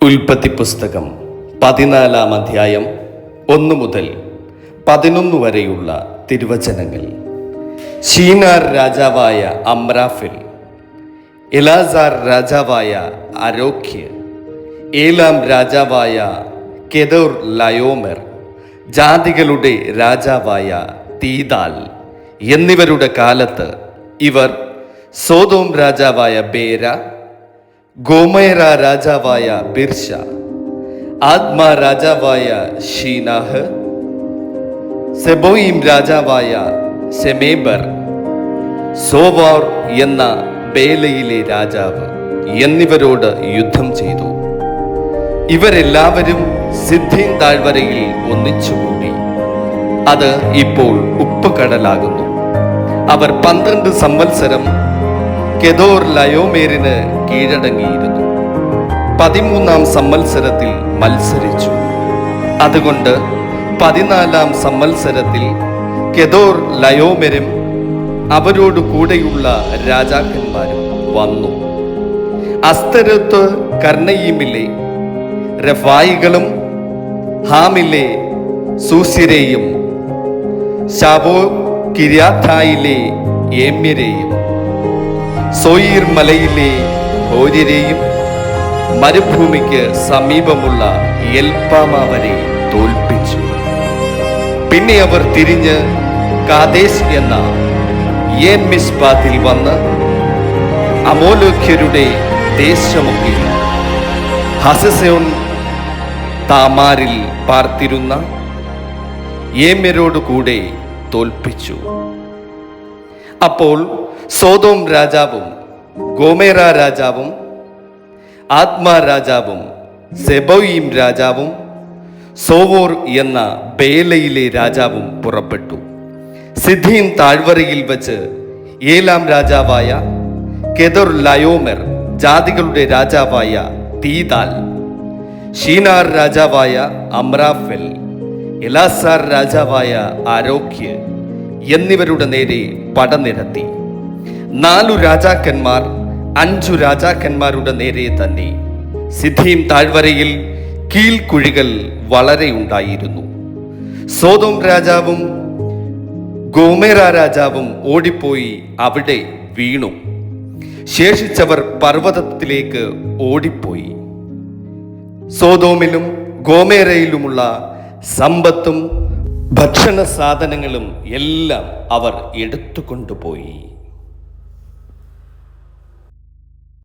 ഉൽപ്പത്തി പുസ്തകം 14 അധ്യായം 1 മുതൽ 11 വരെയുള്ള തിരുവചനങ്ങൾ. ഷീനാർ രാജാവായ അമ്രാഫിൽ, എലാസാർ രാജാവായ അരോഖ്യ, ഏലാം രാജാവായ കെദോർ ലയോമെർ, ജാതികളുടെ രാജാവായ തീദാൽ എന്നിവരുടെ കാലത്ത് ഇവർ സോദോം രാജാവായ ബേര, ഗോമേര രാജാവായ ബിർശ, ആദ്മാ രാജാവായ ഷീനാഹ്, സെബോയിം രാജാവായ ശെമേബർ, സോവാർ എന്ന ബേലയിലെ രാജാവ് എന്നിവരോട് യുദ്ധം ചെയ്തു. ഇവരെല്ലാവരും സിദ്ദീം താഴ്വരയിൽ ഒന്നിച്ചുകൂടി. അത് ഇപ്പോൾ ഉപ്പുകടലാകുന്നു. അവർ 12 സംവത്സരം കെദോർ ലയോമേരിന് കീഴടങ്ങിയിരുന്നു. 13 സംവത്സരത്തിൽ മത്സരിച്ചു. അതുകൊണ്ട് 14 സംവത്സരത്തിൽ കെദോർ ലയോമെരും അവരോട് കൂടെയുള്ള രാജാക്കന്മാരും വന്നു. അസ്തരോത്ത് കർണയീമിലെ റഫായികളും ഹാമിലെ സൂസ്യരെയും ശാബോ കിര്യാഥായിലെ ഏമ്യരെയും സോയീർ മലയിലെ ഹോര്യരെയും മരുഭൂമിക്ക് സമീപമുള്ള എൽപ്പാമ വരെ തോൽപ്പിച്ചു. പിന്നെ അവർ തിരിഞ്ഞ് കാദേശ് എന്ന ഏൻമിസ്പാത്തിൽ വന്ന് അമോലോക്യരുടെ ദേശമൊക്കെ ഹസസോൻ താമാരിൽ പാർത്തിരുന്ന ഏമ്യരോട് കൂടെ തോൽപ്പിച്ചു. അപ്പോൾ സോദോം രാജാവും ഗോമേറ രാജാവും ആദ്മാ രാജാവും സെബോയിം രാജാവും സോവോർ എന്ന ബേലയിലെ രാജാവും പുറപ്പെട്ടു. സിദ്ദീം താഴ്വരയിൽ വച്ച് ഏലാം രാജാവായ കെദോർ ലയോമെർ, ജാതികളുടെ രാജാവായ തീദാൽ, ഷീനാർ രാജാവായ അമ്രാഫെൽ, എലാസാർ രാജാവായ അരോഖ്യ എന്നിവരുടെ നേരെ പടനിരത്തി. 4 രാജാക്കന്മാർ 5 രാജാക്കന്മാരുടെ നേരെ തന്നെ. സിദ്ദീം താഴ്വരയിൽ കീഴ്ക്കുഴികൾ വളരെ ഉണ്ടായിരുന്നു. സോദോം രാജാവും ഗോമേറ രാജാവും ഓടിപ്പോയി അവിടെ വീണു. ശേഷിച്ചവർ പർവ്വതത്തിലേക്ക് ഓടിപ്പോയി. സോദോമിലും ഗോമേറയിലുമുള്ള സമ്പത്തും ഭക്ഷണ സാധനങ്ങളും എല്ലാം അവർ എടുത്തുകൊണ്ടുപോയി.